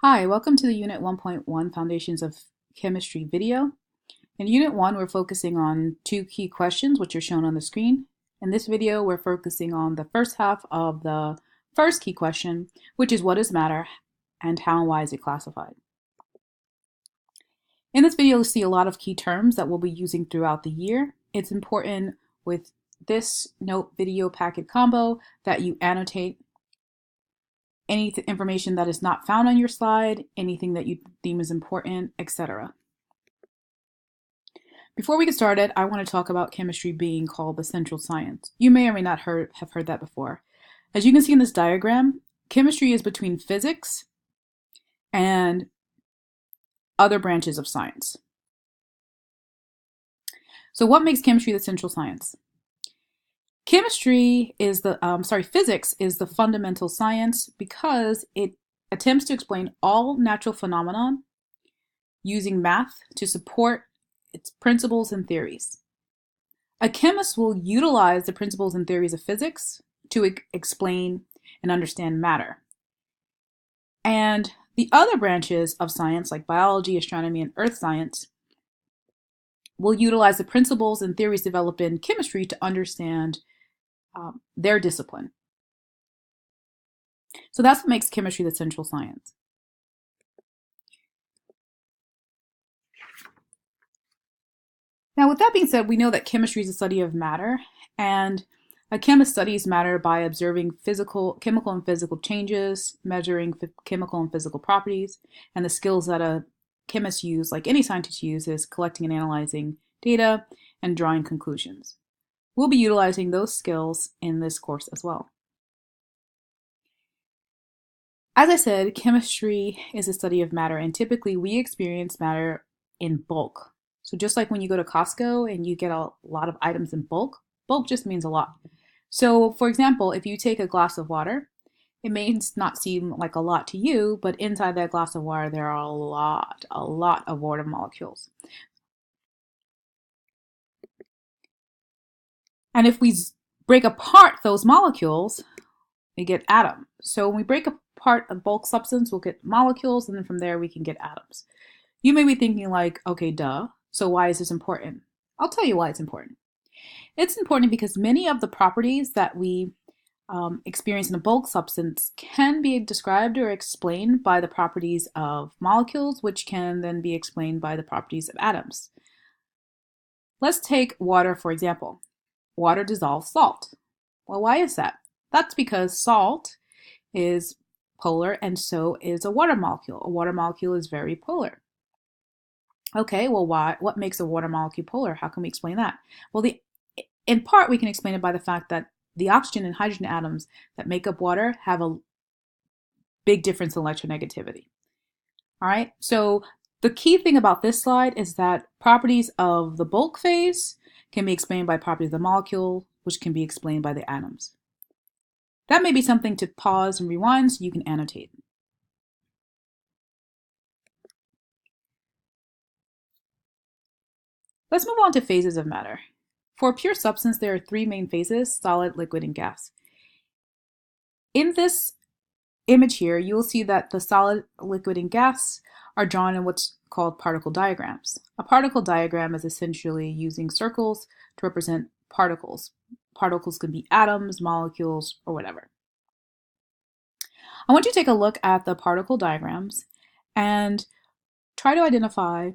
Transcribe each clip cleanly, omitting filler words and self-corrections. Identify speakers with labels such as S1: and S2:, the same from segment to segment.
S1: Hi, welcome to the Unit 1.1 Foundations of Chemistry video. In Unit 1, we're focusing on two key questions, which are shown on the screen. In this video, we're focusing on the first half of the first key question, which is what is matter and how and why is it classified? In this video, you'll see a lot of key terms that we'll be using throughout the year. It's important with this note video packet combo that you annotate any information that is not found on your slide, anything that you deem is important, etc. Before we get started, I want to talk about chemistry being called the central science. You may or may not have heard that before. As you can see in this diagram, chemistry is between physics and other branches of science. So what makes chemistry the central science? Physics is the fundamental science because it attempts to explain all natural phenomenon using math to support its principles and theories. A chemist will utilize the principles and theories of physics to explain and understand matter. And the other branches of science, like biology, astronomy, and earth science, will utilize the principles and theories developed in chemistry to understand their discipline. So that's what makes chemistry the central science. Now, with that being said, we know that chemistry is a study of matter, and a chemist studies matter by observing chemical and physical changes, measuring chemical and physical properties, and the skills that a chemist use, like any scientist uses, collecting and analyzing data and drawing conclusions. We'll be utilizing those skills in this course as well. As I said, chemistry is a study of matter, and typically we experience matter in bulk. So just like when you go to Costco and you get a lot of items in bulk, bulk just means a lot. So for example, if you take a glass of water, it may not seem like a lot to you, but inside that glass of water, there are a lot of water molecules. And if we break apart those molecules, we get atoms. So when we break apart a bulk substance, we'll get molecules, and then from there we can get atoms. You may be thinking like, okay, duh, so why is this important? I'll tell you why it's important. It's important because many of the properties that we experience in a bulk substance can be described or explained by the properties of molecules, which can then be explained by the properties of atoms. Let's take water, for example. Water dissolves salt. Well, why is that? That's because salt is polar and so is a water molecule. A water molecule is very polar. Okay, well, what makes a water molecule polar? How can we explain that? Well, in part, we can explain it by the fact that the oxygen and hydrogen atoms that make up water have a big difference in electronegativity. All right, so the key thing about this slide is that properties of the bulk phase can be explained by properties of the molecule, which can be explained by the atoms. That may be something to pause and rewind so you can annotate. Let's move on to phases of matter. For a pure substance, there are three main phases: solid, liquid, and gas. In this image here, you will see that the solid, liquid, and gas are drawn in what's called particle diagrams. A particle diagram is essentially using circles to represent particles. Particles can be atoms, molecules, or whatever. I want you to take a look at the particle diagrams and try to identify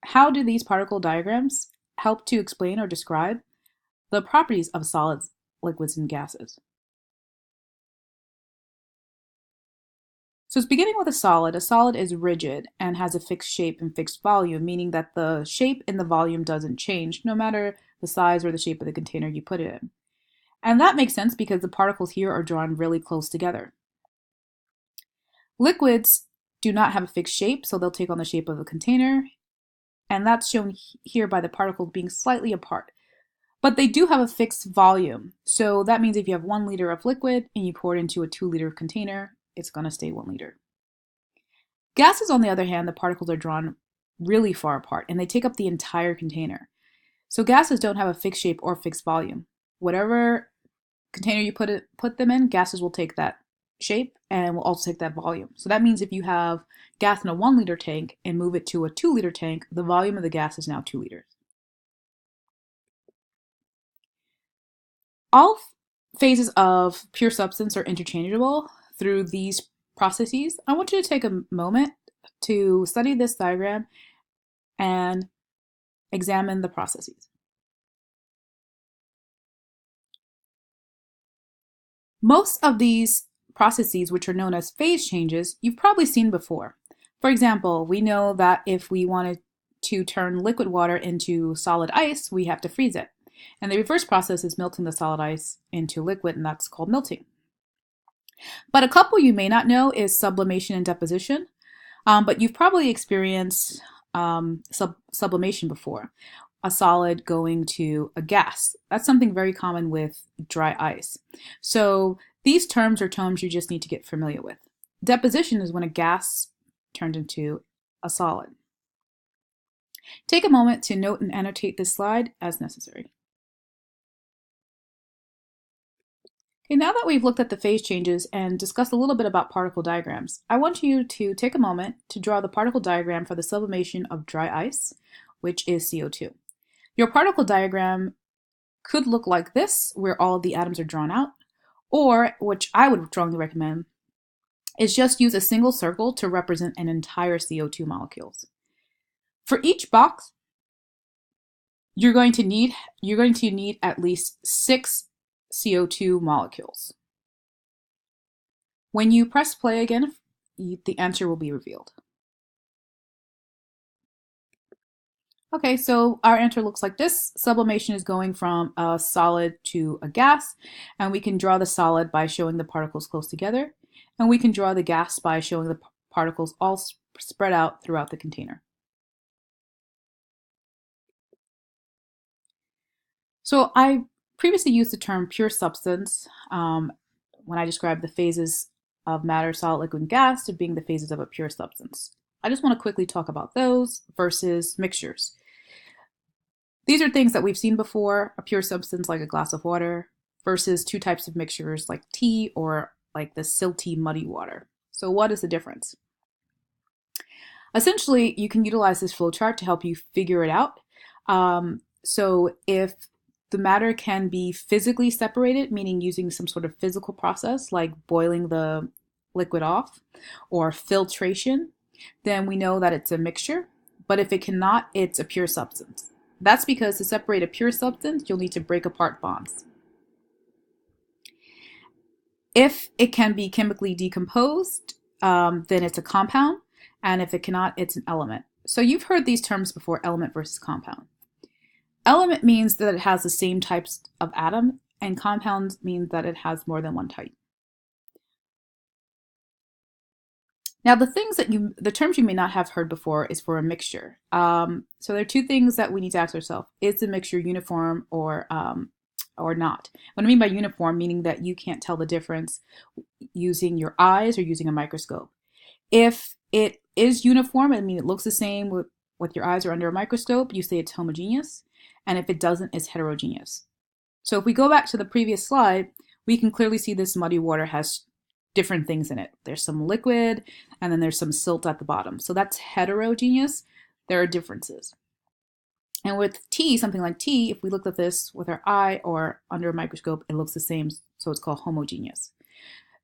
S1: how do these particle diagrams help to explain or describe the properties of solids, liquids, and gases. So it's beginning with a solid. A solid is rigid and has a fixed shape and fixed volume, meaning that the shape and the volume doesn't change no matter the size or the shape of the container you put it in. And that makes sense because the particles here are drawn really close together. Liquids do not have a fixed shape, so they'll take on the shape of a container, and that's shown here by the particles being slightly apart. But they do have a fixed volume, so that means if you have 1 liter of liquid and you pour it into a 2-liter container, it's going to stay 1 liter. Gases, on the other hand, the particles are drawn really far apart and they take up the entire container. So gases don't have a fixed shape or fixed volume. Whatever container you put them in, gases will take that shape, and we'll also take that volume. So that means if you have gas in a 1 liter tank and move it to a 2 liter tank, the volume of the gas is now 2 liters. All phases of pure substance are interchangeable through these processes. I want you to take a moment to study this diagram and examine the processes. Most of these processes, which are known as phase changes, you've probably seen before. For example, we know that if we wanted to turn liquid water into solid ice, we have to freeze it. And the reverse process is melting the solid ice into liquid, and that's called melting. But a couple you may not know is sublimation and deposition, but you've probably experienced sublimation before, a solid going to a gas. That's something very common with dry ice. So these terms are terms you just need to get familiar with. Deposition is when a gas turned into a solid. Take a moment to note and annotate this slide as necessary. Okay, now that we've looked at the phase changes and discussed a little bit about particle diagrams, I want you to take a moment to draw the particle diagram for the sublimation of dry ice, which is CO2. Your particle diagram could look like this, where all of the atoms are drawn out, or, which I would strongly recommend, is just use a single circle to represent an entire CO2 molecules. For each box, you're going to need at least 6 CO2 molecules. When you press play again, the answer will be revealed. Okay, so our answer looks like this. Sublimation is going from a solid to a gas, and we can draw the solid by showing the particles close together, and we can draw the gas by showing the particles all spread out throughout the container. So I previously used the term pure substance when I described the phases of matter, solid, liquid, and gas to being the phases of a pure substance. I just want to quickly talk about those versus mixtures. These are things that we've seen before, a pure substance like a glass of water versus two types of mixtures like tea or like the silty muddy water. So what is the difference? Essentially, you can utilize this flowchart to help you figure it out. So if the matter can be physically separated, meaning using some sort of physical process like boiling the liquid off or filtration, then we know that it's a mixture. But if it cannot, it's a pure substance. That's because to separate a pure substance, you'll need to break apart bonds. If it can be chemically decomposed, then it's a compound. And if it cannot, it's an element. So you've heard these terms before, element versus compound. Element means that it has the same types of atom, and compound means that it has more than one type. Now, the terms you may not have heard before is for a mixture. So there are two things that we need to ask ourselves: is the mixture uniform or not? What I mean by uniform, meaning that you can't tell the difference using your eyes or using a microscope. If it is uniform, I mean it looks the same with your eyes or under a microscope, you say it's homogeneous. And if it doesn't, it's heterogeneous. So if we go back to the previous slide, we can clearly see this muddy water has different things in it. There's some liquid, and then there's some silt at the bottom. So that's heterogeneous. There are differences. And with tea, something like tea, if we looked at this with our eye or under a microscope, it looks the same, so it's called homogeneous.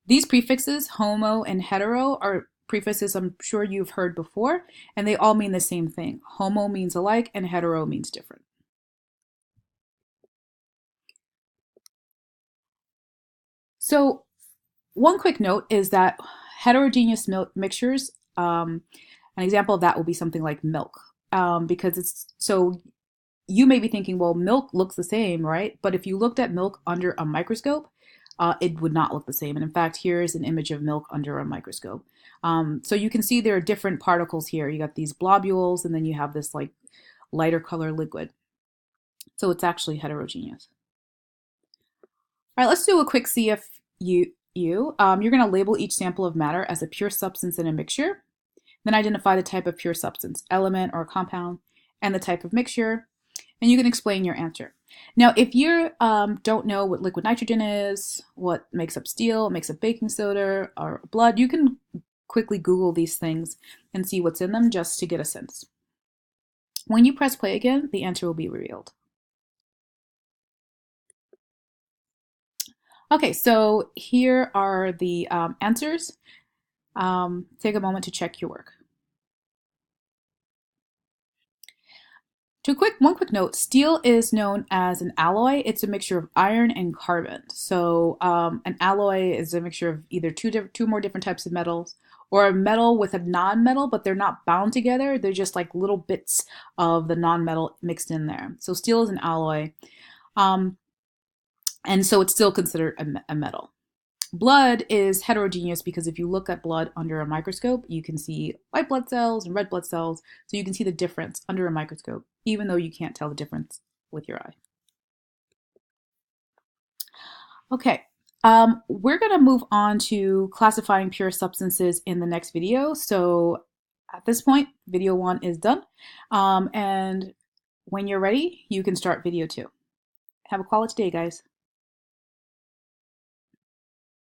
S1: These prefixes, homo and hetero, are prefixes I'm sure you've heard before, and they all mean the same thing. Homo means alike, and hetero means different. So one quick note is that heterogeneous mixtures, an example of that will be something like milk, because it's so you may be thinking, well, milk looks the same, right? But if you looked at milk under a microscope, it would not look the same. And in fact, here is an image of milk under a microscope. So you can see there are different particles here. You got these globules, and then you have this like lighter color liquid. So it's actually heterogeneous. All right, let's do a quick CFU. You're going to label each sample of matter as a pure substance in a mixture, then identify the type of pure substance, element or compound, and the type of mixture. and you can explain your answer. Now, if you don't know what liquid nitrogen is, what makes up steel, makes up baking soda, or blood, you can quickly Google these things and see what's in them just to get a sense. When you press play again, the answer will be revealed. Okay, so here are the answers. Take a moment to check your work. One quick note, steel is known as an alloy. It's a mixture of iron and carbon. So an alloy is a mixture of either two more different types of metals, or a metal with a non-metal, but they're not bound together. They're just like little bits of the non-metal mixed in there. So steel is an alloy. And so it's still considered a metal. Blood is heterogeneous because if you look at blood under a microscope, you can see white blood cells and red blood cells. So you can see the difference under a microscope, even though you can't tell the difference with your eye. Okay, we're going to move on to classifying pure substances in the next video. So at this point, video 1 is done. And when you're ready, you can start video 2. Have a quality day, guys.